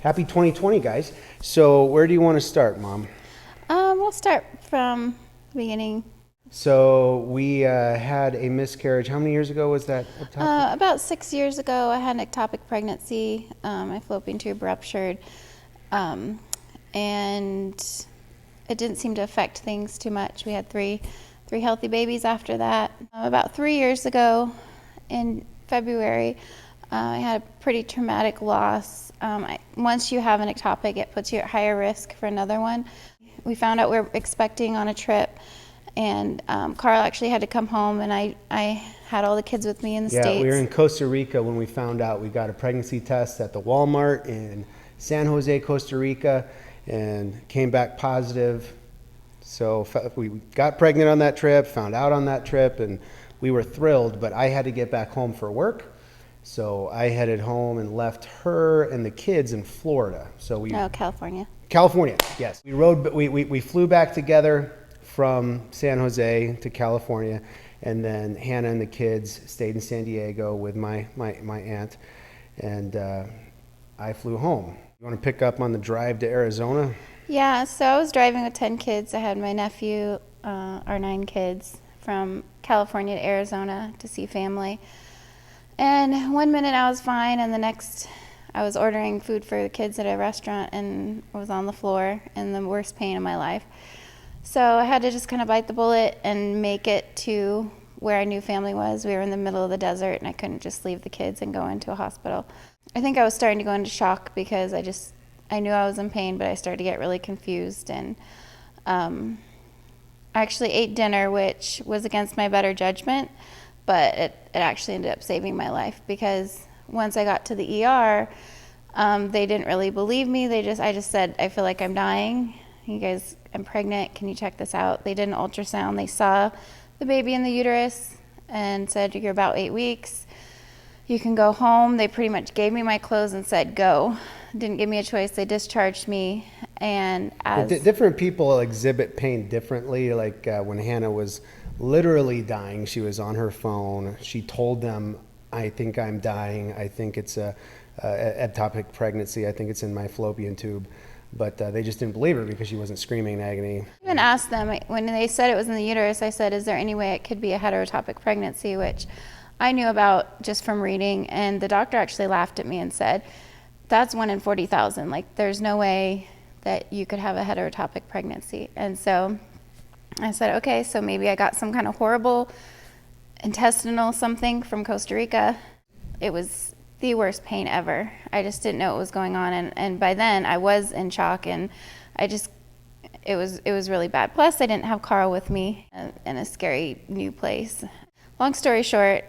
Happy 2020, guys. So where do you want to start, Mom? We'll start from the beginning. So we had a miscarriage. How many years ago was that? About 6 years ago, I had an ectopic pregnancy. My fallopian tube ruptured, and it didn't seem to affect things too much. We had three healthy babies after that. About 3 years ago, in February, I had a pretty traumatic loss. Once you have an ectopic, it puts you at higher risk for another one. We found out we were expecting on a trip, and Carl actually had to come home, and I had all the kids with me in the States. Yeah, we were in Costa Rica when we found out. We got a pregnancy test at the Walmart in San Jose, Costa Rica, and came back positive. So we got pregnant on that trip, found out on that trip, and we were thrilled, but I had to get back home for work. So I headed home and left her and the kids in Florida. So California. California, yes. We flew back together from San Jose to California, and then Hannah and the kids stayed in San Diego with my aunt, and I flew home. You want to pick up on the drive to Arizona? Yeah, so I was driving with 10 kids. I had my nephew, our 9 kids, from California to Arizona to see family. And 1 minute I was fine, and the next I was ordering food for the kids at a restaurant and I was on the floor in the worst pain of my life. So I had to just kind of bite the bullet and make it to where I knew family was. We were in the middle of the desert, and I couldn't just leave the kids and go into a hospital. I think I was starting to go into shock because I knew I was in pain, but I started to get really confused. And I actually ate dinner, which was against my better judgment, but it actually ended up saving my life, because once I got to the ER, they didn't really believe me. I just said, I feel like I'm dying. You guys, I'm pregnant. Can you check this out? They did an ultrasound. They saw the baby in the uterus and said, you're about 8 weeks. You can go home. They pretty much gave me my clothes and said, go. Didn't give me a choice. They discharged me. And different people exhibit pain differently. Like when Hannah was literally dying, she was on her phone. She told them, I think I'm dying. I think it's a ectopic pregnancy. I think it's in my fallopian tube. But they just didn't believe her because she wasn't screaming in agony. I even asked them, when they said it was in the uterus, I said, is there any way it could be a heterotopic pregnancy, which I knew about just from reading. And the doctor actually laughed at me and said, that's 1 in 40,000. Like, there's no way that you could have a heterotopic pregnancy. And so I said, okay, so maybe I got some kind of horrible intestinal something from Costa Rica. It was the worst pain ever. I just didn't know what was going on. And by then I was in shock, and it was really bad. Plus I didn't have Carl with me in a scary new place. Long story short,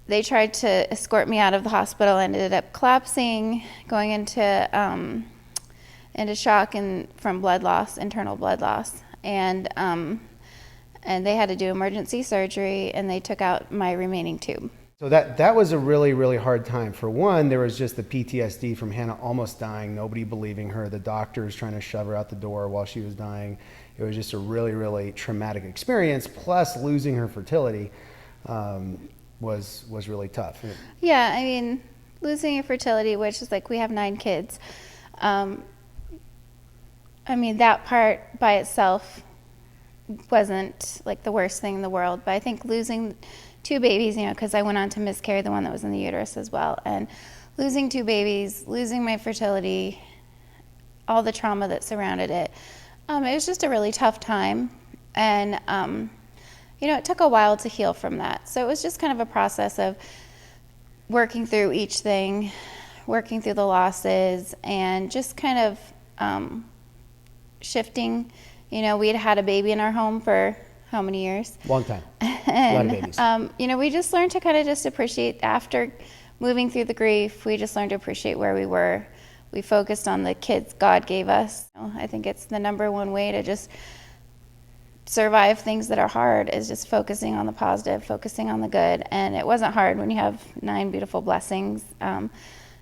they tried to escort me out of the hospital. I ended up collapsing, going into shock from blood loss, internal blood loss. And they had to do emergency surgery, and they took out my remaining tube. So that was a really, really hard time. For one, there was just the PTSD from Hannah almost dying, nobody believing her, the doctors trying to shove her out the door while she was dying. It was just a really, really traumatic experience, plus losing her fertility was really tough. Yeah, I mean, losing your fertility, which is like, we have 9 kids. I mean, that part by itself wasn't like the worst thing in the world, but I think losing 2 babies, because I went on to miscarry the one that was in the uterus as well, and losing 2 babies, losing my fertility, all the trauma that surrounded it, it was just a really tough time. And it took a while to heal from that. So it was just kind of a process of working through each thing, working through the losses, and just kind of shifting. We had a baby in our home for how many years? Long time. And, a lot of babies. We just learned to kind of just appreciate, after moving through the grief, we just learned to appreciate where we were. We focused on the kids God gave us. I think it's the number one way to just survive things that are hard, is just focusing on the positive, focusing on the good. And it wasn't hard when you have 9 beautiful blessings.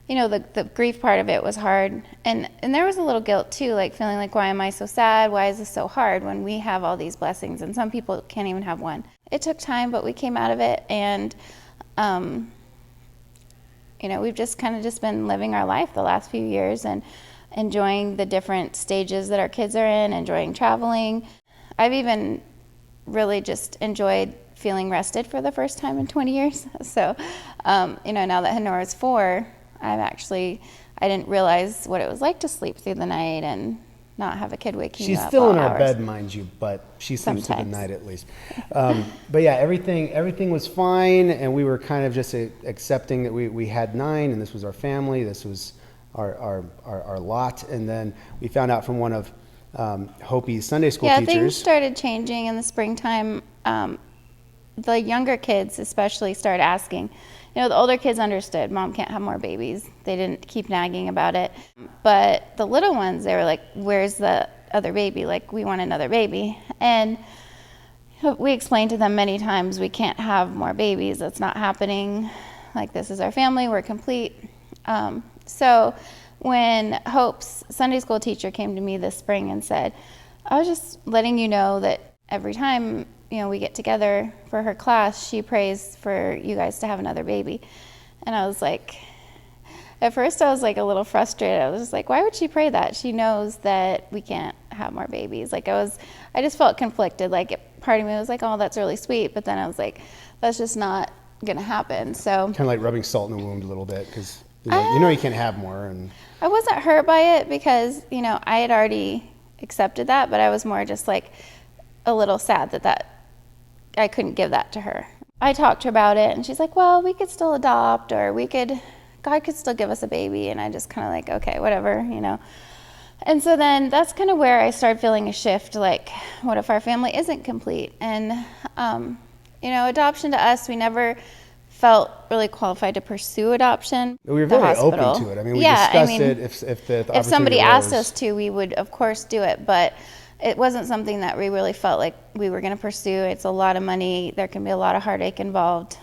you know, the grief part of it was hard. And there was a little guilt too, like feeling like, why am I so sad? Why is this so hard when we have all these blessings? And some people can't even have one. It took time, but we came out of it. And, you know, we've just kind of just been living our life the last few years and enjoying the different stages that our kids are in, enjoying traveling. I've even really just enjoyed feeling rested for the first time in 20 years. So, you know, now that Hanora's 4, I didn't realize what it was like to sleep through the night and not have a kid waking you up. She's still in our hours. bed, mind you, but she sleeps through the Sometimes. night at least. But yeah, everything was fine, and we were kind of just accepting that we had 9, and this was our family, this was our lot. And then we found out from one of Hopi's Sunday school Yeah, teachers. things started changing in the springtime. The younger kids especially started asking. You know, the older kids understood, Mom can't have more babies. They didn't keep nagging about it. But the little ones, they were like, where's the other baby? Like, we want another baby. And we explained to them many times, we can't have more babies. That's not happening. Like, this is our family. We're complete. So when Hope's Sunday school teacher came to me this spring and said, I was just letting you know that every time, you know, we get together for her class, she prays for you guys to have another baby. And I was like, at first I was like a little frustrated. I was just like, why would she pray that? She knows that we can't have more babies. Like I just felt conflicted. Like part of me was like, oh, that's really sweet. But then I was like, that's just not going to happen. So Kind of like rubbing salt in the wound a little bit, because you know you can't have more. And I wasn't hurt by it because, you know, I had already accepted that, but I was more just like a little sad that I couldn't give that to her. I talked to her about it, and she's like, well, we could still adopt, or God could still give us a baby. And I just kind of like, okay, whatever, you know. And so then that's kind of where I started feeling a shift, like, what if our family isn't complete? And, you know, adoption to us, we never felt really qualified to pursue adoption. we were The very hospital. open to it. I mean, we Yeah, discussed I mean, it if somebody opportunity asked arose. us to, we would of course do it, but it wasn't something that we really felt like we were going to pursue. It's a lot of money. There can be a lot of heartache involved.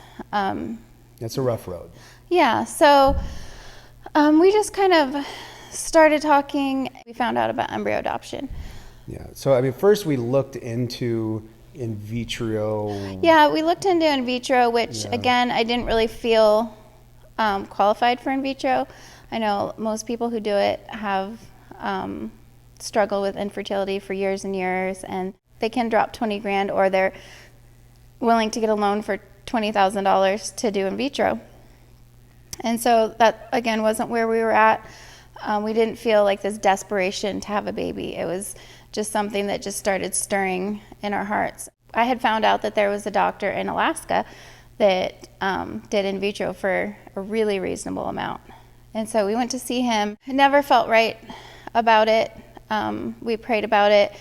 It's a rough road. Yeah, so we just kind of started talking. We found out about embryo adoption. Yeah. So I mean, first we looked into in vitro. Yeah, we looked into in vitro, which Yeah. again, I didn't really feel qualified for in vitro. I know most people who do it have struggled with infertility for years and years, and they can drop 20 grand, or they're willing to get a loan for $20,000 to do in vitro. And so that, again, wasn't where we were at. We didn't feel like this desperation to have a baby. It was just something that just started stirring in our hearts. I had found out that there was a doctor in Alaska that did in vitro for a really reasonable amount. And so we went to see him. I never felt right about it. We prayed about it,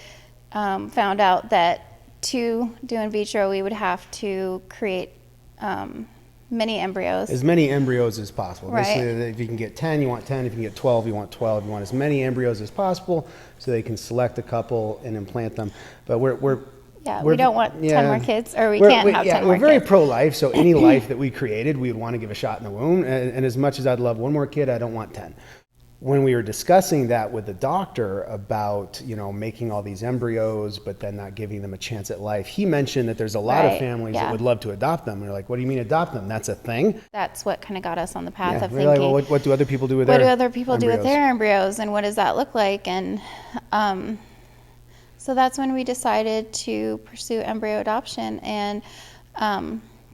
found out that to do in vitro, we would have to create many embryos. As many embryos as possible. Right. Basically, if you can get 10, you want 10. If you can get 12, you want 12. You want as many embryos as possible so they can select a couple and implant them. But we don't want 10 more kids, or we can't have 10 more kids. We're very kids. pro-life, so any life that we created, we would want to give a shot in the womb. And as much as I'd love one more kid, I don't want 10. When we were discussing that with the doctor about, you know, making all these embryos, but then not giving them a chance at life, he mentioned that there's a lot of Right, families yeah. that would love to adopt them. And we're like, what do you mean adopt them? That's a thing? That's what kind of got us on the path Yeah. of We're thinking, like, well, what do other people do with what their do other people do with embryos? their embryos, and what does that look like? And so that's when we decided to pursue embryo adoption, and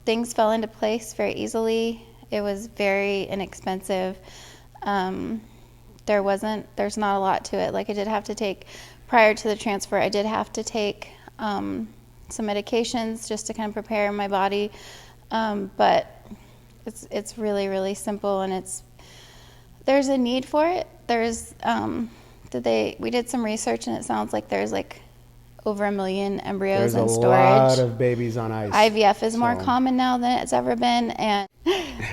things fell into place very easily. It was very inexpensive. There's not a lot to it. Like, I did have to take, prior to the transfer, I did have to take some medications just to kind of prepare my body. But it's really, really simple, and there's a need for it. We did some research, and it sounds like there's like over 1 million embryos There's in a storage. lot of babies on ice. IVF is more So- common now than it's ever been, and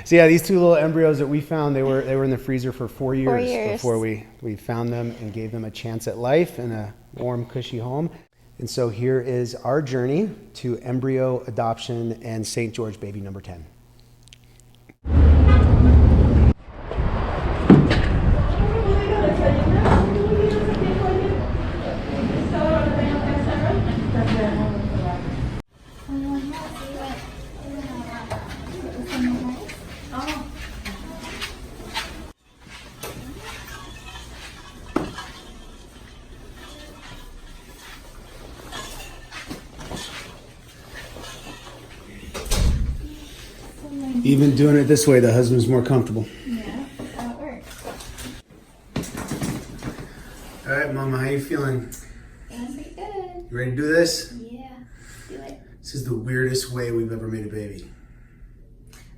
So yeah, these 2 little embryos that we found, they were in the freezer for 4 years, 4 years. before we found them and gave them a chance at life in a warm, cushy home. And so here is our journey to embryo adoption and St. George baby number 10. Even doing it this way, the husband's more comfortable. Yeah, that works. All right, Mama, how you feeling? Feeling pretty good. You ready to do this? Yeah, do it. This is the weirdest way we've ever made a baby.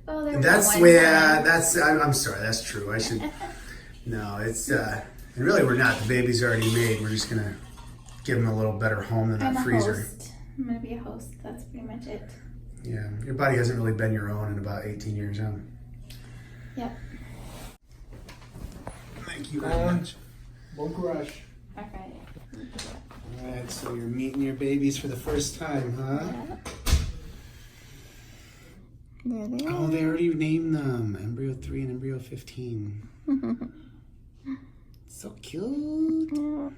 Oh, there That's was one yeah. time. I'm sorry. That's true. I should. No, it's and really we're not. The baby's already made. We're just gonna give him a little better home than I'm that a freezer. host. I'm gonna be a host. That's pretty much it. Yeah, your body hasn't really been your own in about 18 years, huh? Yep. Thank you very much. Bon courage. Okay. All right, so you're meeting your babies for the first time, huh? Yeah. There they are. Oh, they already named them Embryo 3 and Embryo 15. So cute. Yeah.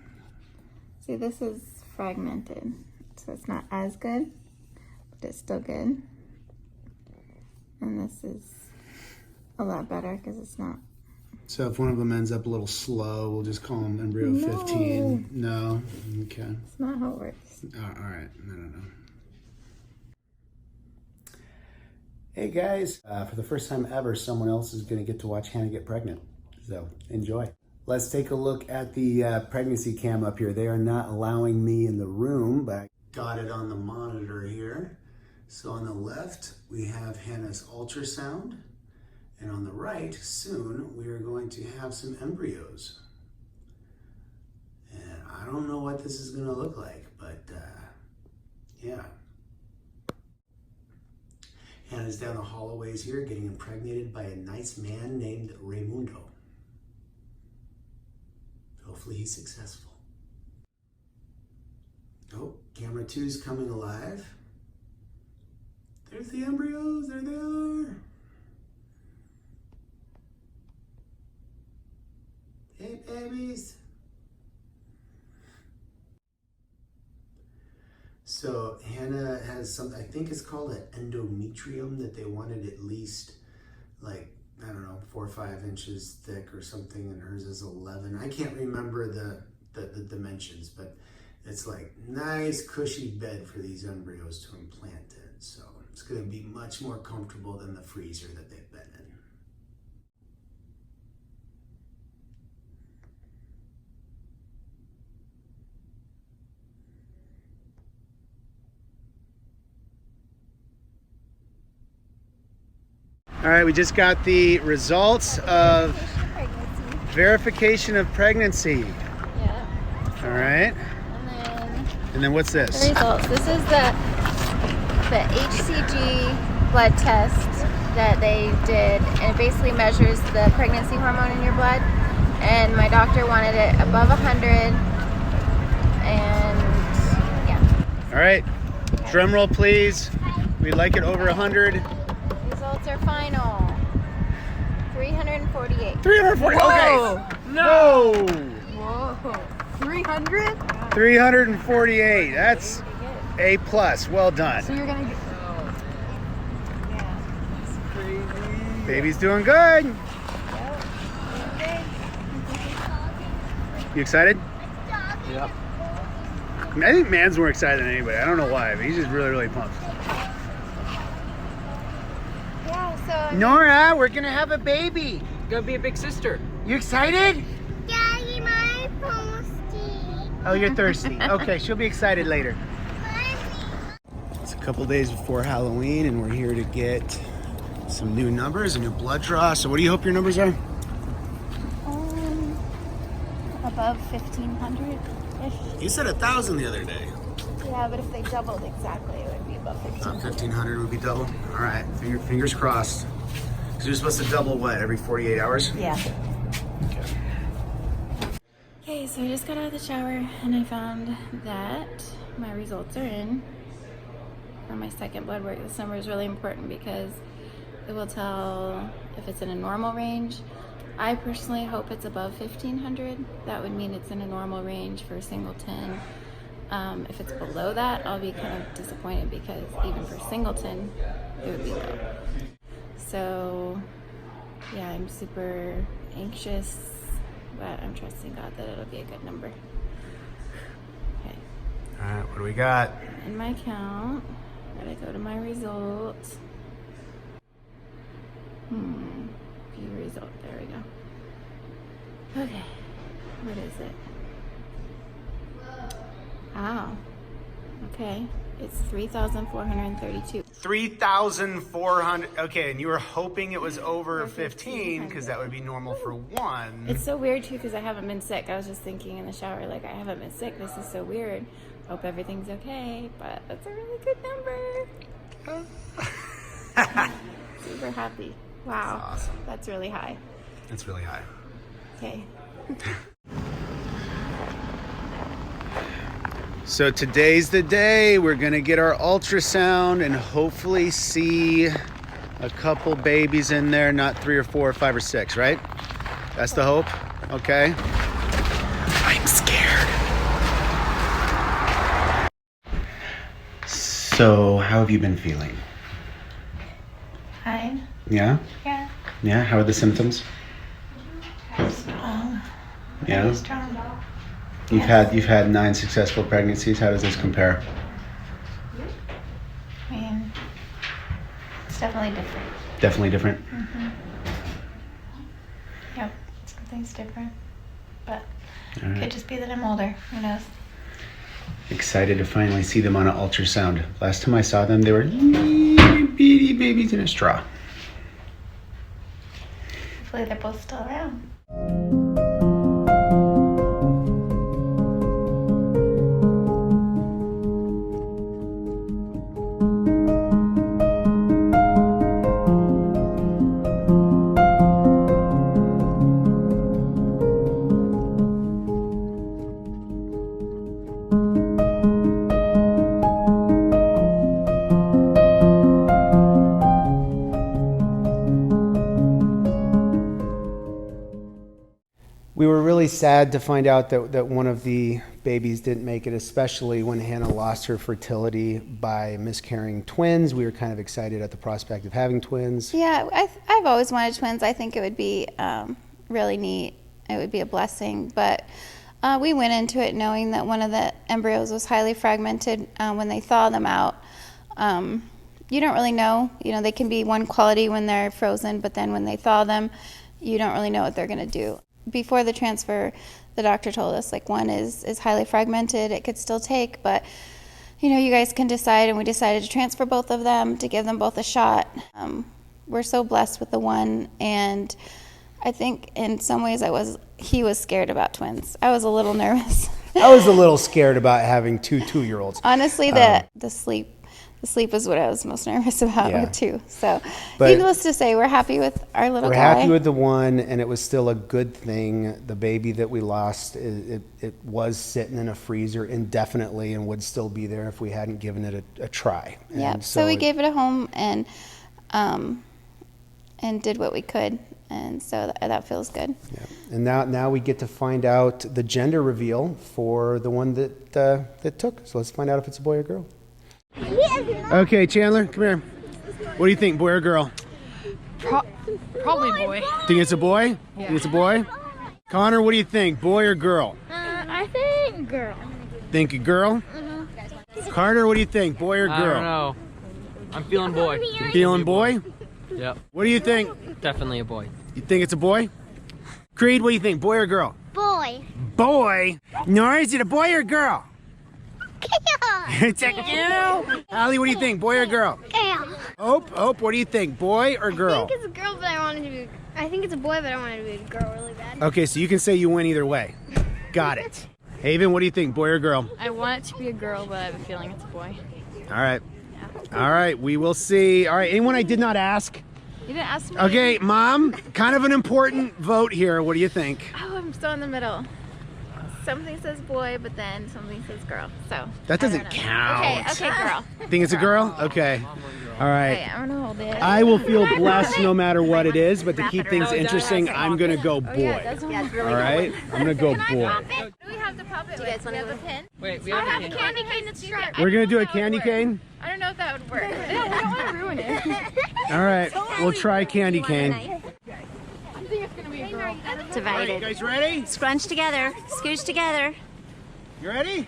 See, this is fragmented, so it's not as good, but it's still good. And this is a lot better because it's not. So if one of them ends up a little slow, we'll just call them Embryo No. 15. No? Okay. It's not how it works. All right. I don't know. Hey guys, for the first time ever, someone else is going to get to watch Hannah get pregnant. So enjoy. Let's take a look at the pregnancy cam up here. They are not allowing me in the room, but I got it on the monitor here. So on the left, we have Hannah's ultrasound. And on the right, soon, we are going to have some embryos. And I don't know what this is going to look like, but yeah. Hannah's down the hallways here getting impregnated by a nice man named Raimundo. Hopefully he's successful. Oh, camera 2's coming alive. There's the embryos, there they are. Hey babies. So Hannah has something, I think it's called an endometrium, that they wanted at least like, I don't know, 4 or 5 inches thick or something, and hers is 11. I can't remember the dimensions, but it's like nice cushy bed for these embryos to implant in. So it's gonna be much more comfortable than the freezer that they've been in. All right, we just got the results of verification of pregnancy. Yeah. All right. And then what's The this? results. This is the HCG blood test that they did, and it basically measures the pregnancy hormone in your blood. And my doctor wanted it above 100, and yeah. All right. Drum roll, please. We'd like it over 100. Results are final. 348. 340. Whoa. Okay. No. Whoa. Whoa. 300? 348. That's A plus. Well done. So you're gonna get. Yeah. That's crazy. Baby's doing good. You excited? Yep. I think Man's more excited than anybody. I don't know why, but he's just really, really pumped. Yeah, so Nora, we're gonna have a baby. Gonna be a big sister. You excited? Daddy, my thirsty. Oh, you're thirsty. Okay, she'll be excited later. It's a couple days before Halloween, and we're here to get some new numbers, a new blood draw. So what do you hope your numbers are? above 1,500-ish. You said 1,000 the other day. Yeah, but if they doubled exactly, it would be above 1,500. 1,500 would be double. All right, fingers crossed. So you're supposed to double what, every 48 hours? Yeah. Okay. Okay, so I just got out of the shower and I found that my results are in for my second blood work. This number is really important because it will tell if it's in a normal range. I personally hope it's above 1,500. That would mean it's in a normal range for singleton. If it's below that, I'll be kind of disappointed because even for singleton, it would be low. So, yeah, I'm super anxious, but I'm trusting God that it'll be a good number. Okay. All right, what do we got? In my count, gotta go to my results. View result. There we go. Okay. What is it? Wow. Okay. It's 3,432. 3,400. Okay, and you were hoping it was over 15 because that would be normal for one. It's so weird too because I haven't been sick. I was just thinking in the shower, like, I haven't been sick. This is so weird. Hope everything's okay, but that's a really good number. Super happy. Wow. That's awesome. That's really high. It's really high. Okay. So today's the day. We're gonna get our ultrasound and hopefully see a couple babies in there, not 3 or 4 or 5 or 6, right? That's the hope? Okay. I'm scared. So, how have you been feeling? Fine. Yeah? Yeah. Yeah? How are the symptoms? Strong. Yeah? Very strong. You've had 9 successful pregnancies. How does this compare? I mean, it's definitely different. Definitely different. Yep. Something's different. But All it could right. just be that I'm older. Who knows? Excited to finally see them on an ultrasound. Last time I saw them, they were itty bitty babies in a straw. Hopefully they're both still around. We were really sad to find out that one of the babies didn't make it, especially when Hannah lost her fertility by miscarrying twins. We were kind of excited at the prospect of having twins. Yeah, I've always wanted twins. I think it would be really neat. It would be a blessing. But we went into it knowing that one of the embryos was highly fragmented when they thaw them out. You don't really know. You know, they can be one quality when they're frozen, but then when they thaw them, you don't really know what they're going to do. Before the transfer, the doctor told us, like, one is highly fragmented. It could still take, but, you know, you guys can decide. And we decided to transfer both of them to give them both a shot. We're so blessed with the one. And I think in some ways he was scared about twins. I was a little nervous. I was a little scared about having 2 2-year-olds. Honestly, the sleep is what I was most nervous about Yeah. too. So, But needless to say, we're happy with our little We're guy. happy with the one, and it was still a good thing. The baby that we lost, it was sitting in a freezer indefinitely and would still be there if we hadn't given it a try. Yeah. And So we gave it a home and did what we could, and so that feels good. Yeah. And now we get to find out the gender reveal for the one that took. So let's find out if it's a boy or girl. Okay, Chandler, come here. What do you think, boy or girl? Probably boy. Think it's a boy? Yeah. Think it's a boy? Connor, what do you think, boy or girl? I think girl. Think a girl? Carter, what do you think, boy or girl? I don't know. I'm feeling boy. Feeling boy? Yep. What do you think? Definitely a boy. You think it's a boy? Creed, what do you think, boy or girl? Boy. Boy? Nor is it a boy or girl? It's a girl. Allie, what do you think, boy or girl? Girl. Hope, what do you think, boy or I girl? think it's a girl, but I want it to be. I think it's a boy, but I want it to be a girl really bad. Okay, so you can say you win either way. Got it. Haven, what do you think, boy or girl? I want it to be a girl, but I have a feeling it's a boy. All right. All right, we will see. All right, anyone I did not ask? You didn't ask me? Okay, Mom, kind of an important vote here. What do you think? Oh, I'm still in the middle. Something says boy, but then something says girl. So That doesn't I don't know. count. Okay, girl. Think it's a girl? Okay. All right. Okay, I'm gonna hold it. I will feel blessed no matter what it is, but to keep things interesting, I'm going to go boy. All right? I'm going to go boy. Do we have to pop it? Do you guys want to have a pin? Wait, we I have have a a pin. candy cane that's striped. We're going to do a candy cane? I don't know if that would work. No, we don't want to ruin it. All right. We'll try candy cane. I think it's gonna be a girl. All right, you Divided. guys ready? Scrunch together. Scooch together. You ready?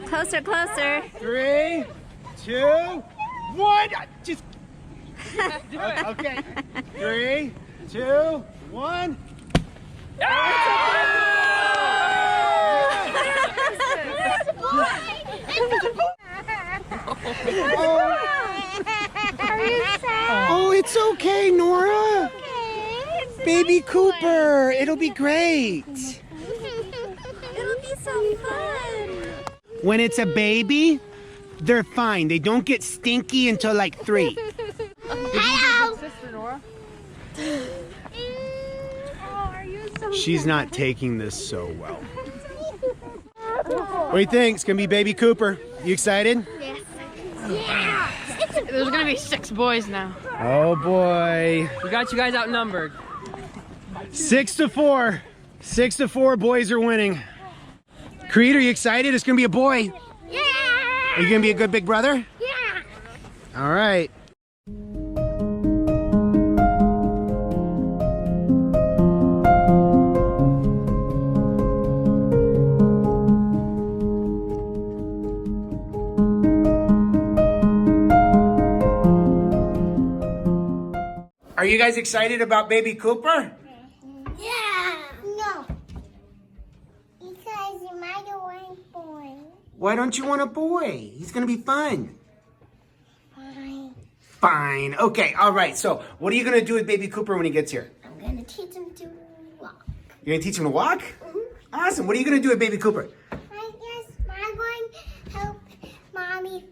Closer, closer. 3, 2, 1. Just Okay. 3, 2, 1. Oh, it's okay, Nora. Baby Cooper, it'll be great. It'll be so fun. When it's a baby, they're fine. They don't get stinky until like 3. Hello. Sister Nora. She's not taking this so well. What do you think? It's gonna be baby Cooper. You excited? There's gonna be 6 boys now. Oh boy. We got you guys outnumbered. 6-4. 6-4, boys are winning. Creed, are you excited? It's gonna be a boy. Yeah. Are you gonna be a good big brother? Yeah. All right. Are you guys excited about baby Cooper? Yeah. No. Because you might want boy. Why don't you want a boy? He's gonna be fun. Fine. Fine. Okay, all right. So what are you gonna do with baby Cooper when he gets here? I'm gonna teach him to walk. You're gonna teach him to walk? Awesome. What are you gonna do with baby Cooper? I guess I'm going to help mommy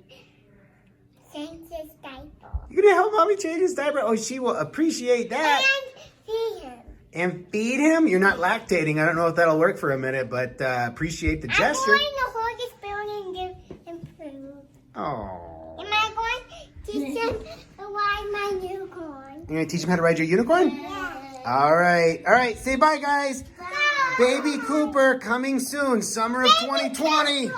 change his diaper. You're gonna help mommy change his diaper? Oh, she will appreciate that. And feed him. And feed him? You're not lactating. I don't know if that'll work for a minute, but appreciate the I'm gesture. going to hold his spoon and give him food. Oh. Am I going to teach him to ride my unicorn? You're gonna teach him how to ride your unicorn? Yeah. All right. All right. Say bye, guys. Bye. Baby Cooper coming soon, summer of 2020.